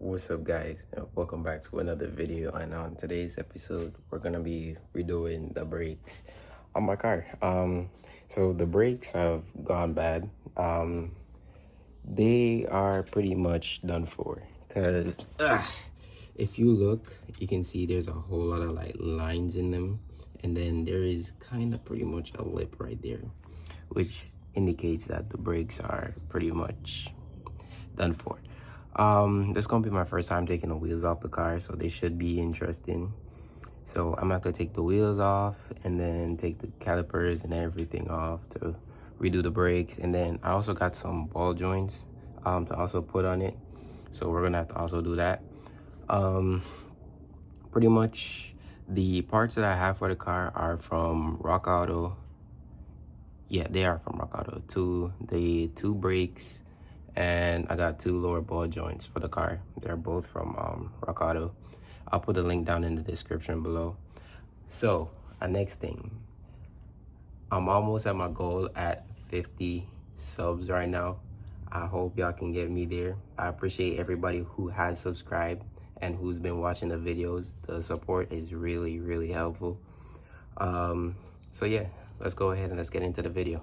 What's up, guys? Welcome back to another video. And on today's episode, we're gonna be redoing the brakes on my car. So the brakes have gone bad. They are pretty much done for, because if you look, you can see there's a whole lot of like lines in them, and then there is kind of pretty much a lip right there, which indicates that the brakes are pretty much done for. This is gonna be my first time taking the wheels off the car, so they should be interesting. So I'm gonna have to take the wheels off and then take the calipers and everything off to redo the brakes. And then I also got some ball joints to also put on it, so we're gonna have to also do that. Pretty much the parts that I have for the car are from Rock Auto. Yeah, they are from Rock Auto. The two brakes, and I got 2 lower ball joints for the car. They're both from Rock Auto. I'll put a link down in the description below. So next thing, I'm almost at my goal at 50 subs right now. I hope y'all can get me there. I appreciate everybody who has subscribed and who's been watching the videos. The support is really helpful. So yeah, let's go ahead and let's get into the video.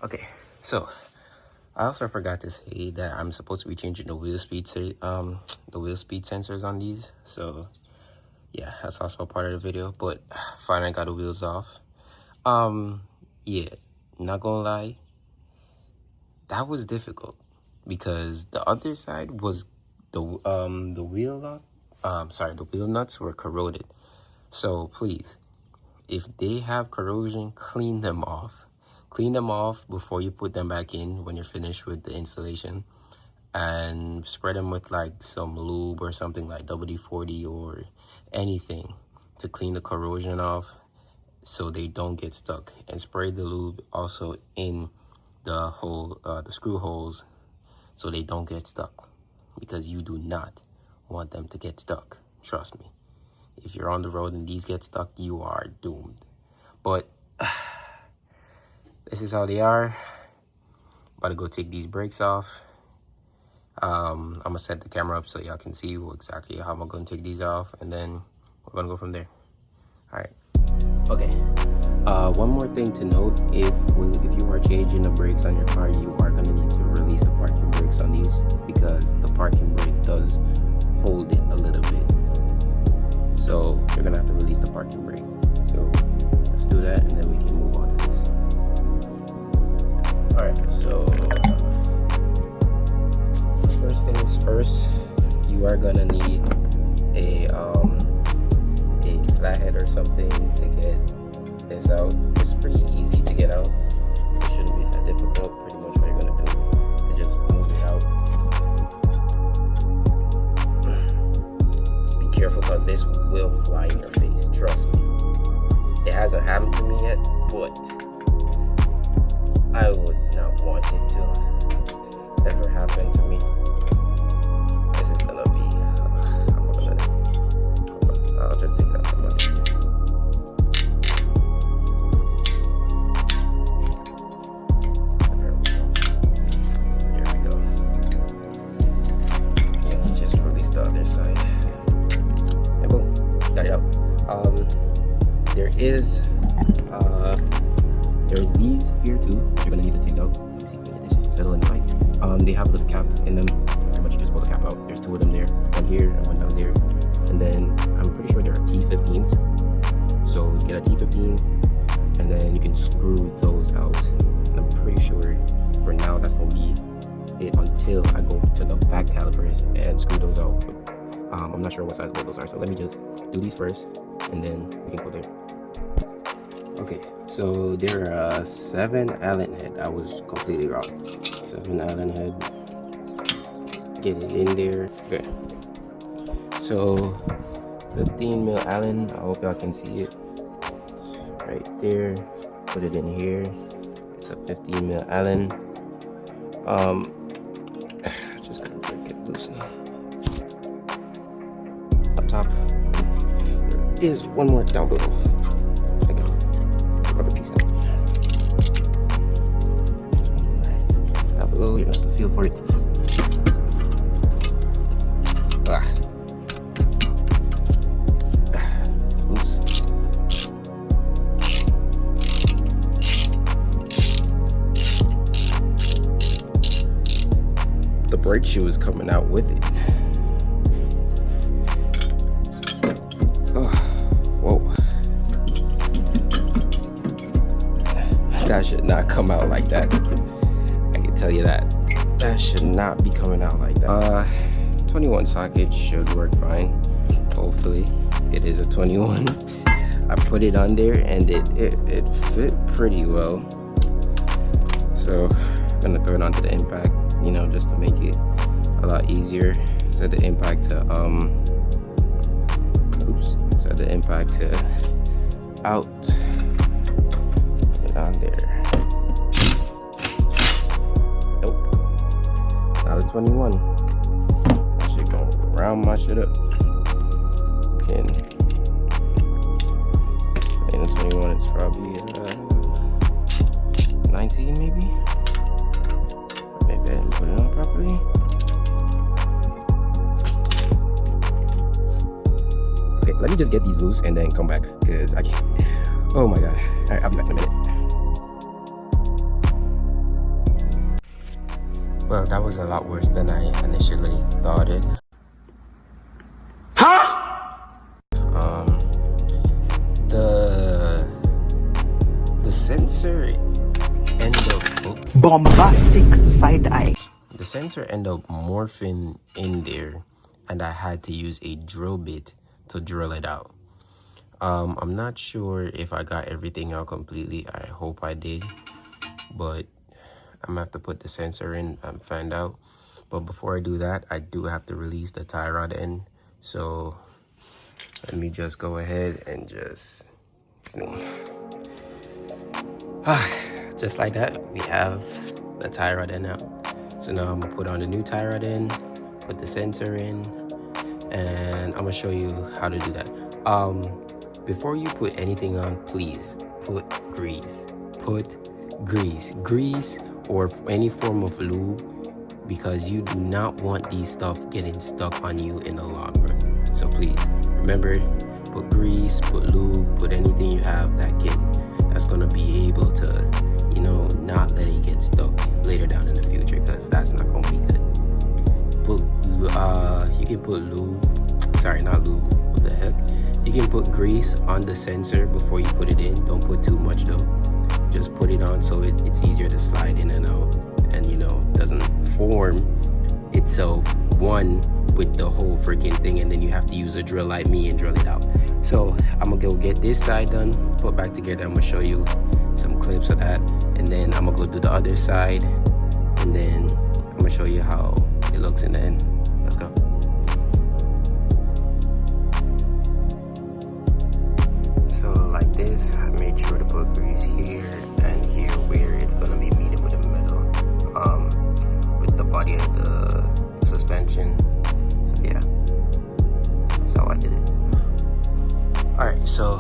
Okay, so I also forgot to say that I'm supposed to be changing the wheel speed sensors on these. So yeah, that's also part of the video. But finally got the wheels off. Yeah, not gonna lie, that was difficult because the other side was the wheel nuts were corroded. So please, if they have corrosion, clean them off. Clean them off before you put them back in when you're finished with the installation, and spread them with like some lube or something like WD-40 or anything to clean the corrosion off so they don't get stuck. And spray the lube also in the screw holes so they don't get stuck, because you do not want them to get stuck. Trust me, if you're on the road and these get stuck, you are doomed. But this is how they are. About to go take these brakes off. I'm gonna set the camera up so y'all can see exactly how I'm gonna take these off, and then we're gonna go from there. All right. Okay. One more thing to note: if you are changing the brakes on your car, you are gonna need to release the parking brakes on these, because the parking brake does hold it a little bit. So you're gonna have to release the parking brake. So let's do that, and then we can move on to this. All right. So first things first, you are gonna need a flathead or something to get this out. It's pretty easy to get out. It shouldn't be that difficult. Pretty much what you're gonna do is just move it out. Be careful, because this will fly in your face. Trust me. It hasn't happened to me yet, but I would not want it to ever happen to me. This is gonna be, I'll just take it out from under here. There we go. Yeah, just release the other side. And boom, got it out. There's these here too. You're gonna need to take out. Let me see if we can get this settle in the pipe. They have a little cap in them. Pretty much you just pull the cap out. There's 2 of them there, one here and one down there. And then I'm pretty sure there are T15s. So you get a T15, and then you can screw those out. And I'm pretty sure for now that's gonna be it until I go to the back calipers and screw those out. But, I'm not sure what size those are. So let me just do these first, and then we can go there. Okay, so there are 7 Allen head. I was completely wrong. 7 Allen head. Get it in there. Okay. So 15 mil Allen. I hope y'all can see it. Right there. Put it in here. It's a 15 mil Allen. Just gonna break it loose now. Up top. is one more down below. There you go. Rubber piece out. Down below, you have to feel for it. Loose. The brake shoe is coming out with it. Oh, whoa. That should not come out like that. I can tell you that. That should not be coming out like that. 21 socket should work fine. Hopefully. It is a 21. I put it on there and it fit pretty well. So I'm gonna throw it onto the impact, you know, just to make it a lot easier. Set the impact to set the impact to out and on there. Nope, not a 21. Actually gonna round my shit up. Can in a 21 it's probably 19 maybe. Maybe I didn't put it on properly. Okay, let me just get these loose and then come back because I can't. Oh my god. Alright, I'll be back in a minute. Well, that was a lot worse than I initially thought it. Huh? The sensor ended up bombastic side eye. The sensor ended up morphing in there, and I had to use a drill bit to drill it out. I'm not sure if I got everything out completely. I hope I did, but I'm gonna have to put the sensor in and find out. But before I do that, I do have to release the tie rod end. So let me just go ahead and just just like that, we have the tie rod end out. So now I'm gonna put on the new tie rod end, put the sensor in, and I'm gonna show you how to do that. Before you put anything on, please put grease. Grease or any form of lube, because you do not want these stuff getting stuck on you in the long run. So please remember, put grease, put lube, put anything you have that's gonna be able to, you know, not let it get stuck later down in the future, because that's not gonna be good. You can put lube, sorry, not lube, what the heck? You can put grease on the sensor before you put it in. Don't put too much though. Just put it on so it's easier to slide in and out, and you know, doesn't form itself one with the whole freaking thing, and then you have to use a drill like me and drill it out. So I'm gonna go get this side done, put back together. I'm gonna show you some clips of that, and then I'm gonna go do the other side, and then I'm gonna show you how it looks in the end. Let's go. So like this, I made sure to put grease here and here where it's gonna be meeting with the metal, with the body of the suspension. So yeah, that's how I did it. Alright, so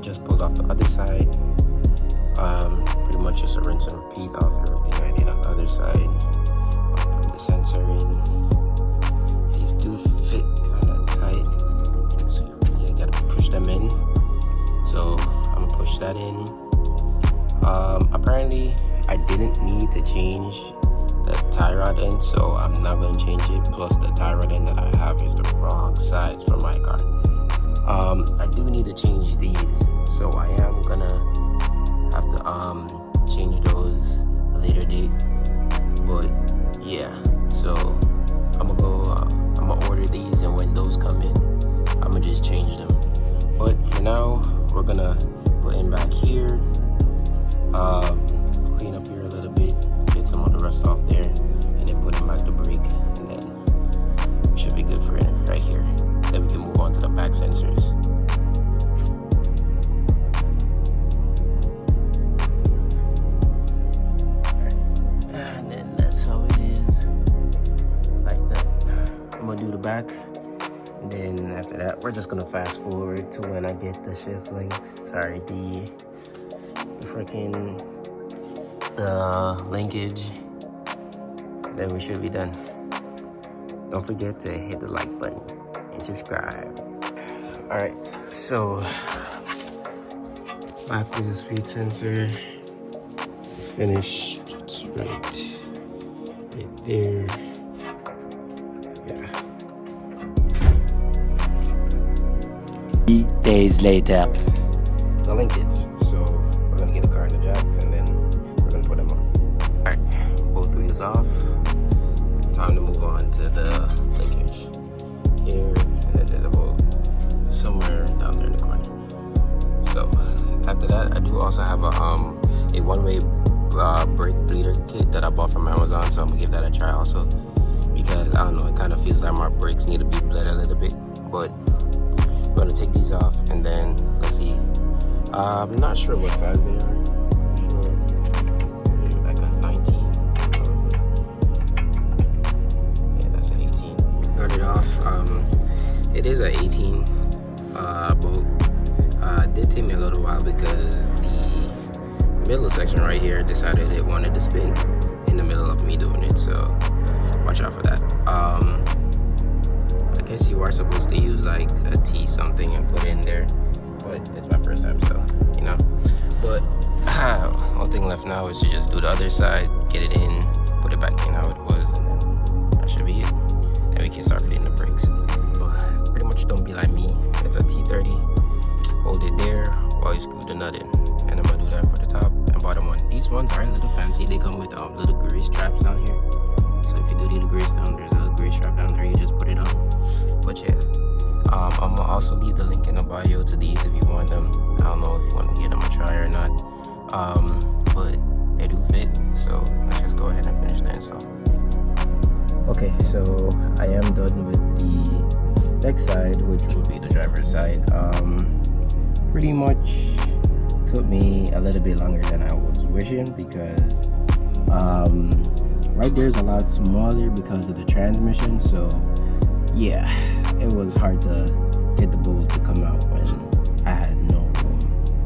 just pulled off the other side. Pretty much just a rinse and repeat off everything I did on the other side. Put the sensor in. These do fit kind of tight, so you gotta push them in. So I'm gonna push that in. Apparently I didn't need to change the tie rod end, so I'm not gonna change it. Plus the tie rod end that I have is the wrong size for my car. I do need to change these, so I am gonna have to change those a later date. But yeah, so I'm gonna order these, and when those come in, I'm gonna just change them. But for now, we're gonna put in back here, clean up here a little bit, get some of the rust off there, and then put in back the brake, and then we should be good for it right here. Then we can move on to the back sensors. And then that's how it is, like that. I'm gonna do the back, and then after that, we're just gonna fast forward to when I get the shift links. Sorry, the freaking linkage. Then we should be done. Don't forget to hit the like button and subscribe. All right, so back with the speed sensor. It's finished. It's right there. Yeah. 3 days later. The linkage. So we're gonna get the car in the jacks and then we're gonna put them on. All right, both wheels off. Time to move on to the linkage here, and then there's a hole somewhere down there in the corner. So after that, I do also have a one-way brake bleeder kit that I bought from Amazon, so I'm gonna give that a try also, because I don't know, it kind of feels like my brakes need to be bled a little bit. But I'm gonna take these off and then let's see. I'm not sure what size they are. Like a 19. Yeah, that's an 18. Started off. It is an 18 bolt. It did take me a little while because the middle section right here decided it wanted to spin in the middle of me doing it. So watch out for that. I guess you are supposed to use like a T something and put it in there, but it's my first time, so you know. But one thing left now is to just do the other side, get it in, put it back in how it was, and then that should be it. Then we can start hitting the brakes. So pretty much don't be like me. It's a T30. Hold it there while you screw the nut in, and I'm gonna do that for the top and bottom one. These ones are a little fancy. They come with little grease traps down here. So if you do need a grease down, there's a grease trap down there. You just put it on. But yeah, I'm gonna also leave the link in the bio to these if you want them. I don't know if you want to give them a try or not, but they do fit. So let's just go ahead and finish the install. Okay, so I am done with the next side, which will be the driver's side. Pretty much took me a little bit longer than I was wishing, because right there's a lot smaller because of the transmission. So yeah, it was hard to get the bolt to come out when I had no room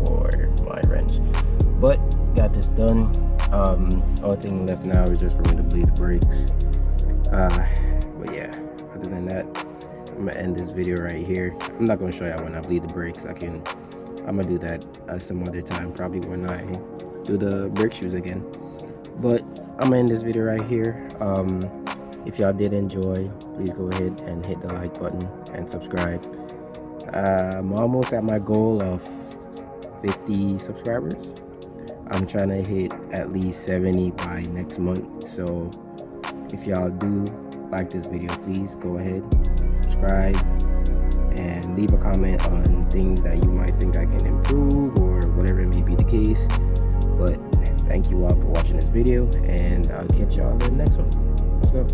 for my wrench, but got this done. Only thing left now is just for me to bleed the brakes. But yeah, other than that, I'm gonna end this video right here. I'm not gonna show you when I bleed the brakes. I'm gonna do that some other time, probably when I do the brake shoes again. But I'm gonna end this video right here. If y'all did enjoy, please go ahead and hit the like button and subscribe. I'm almost at my goal of 50 subscribers. I'm trying to hit at least 70 by next month. So if y'all do like this video, please go ahead, subscribe, and leave a comment on things that you might think I can improve or whatever it may be the case. But thank you all for watching this video, and I'll catch y'all in the next one. Let's go.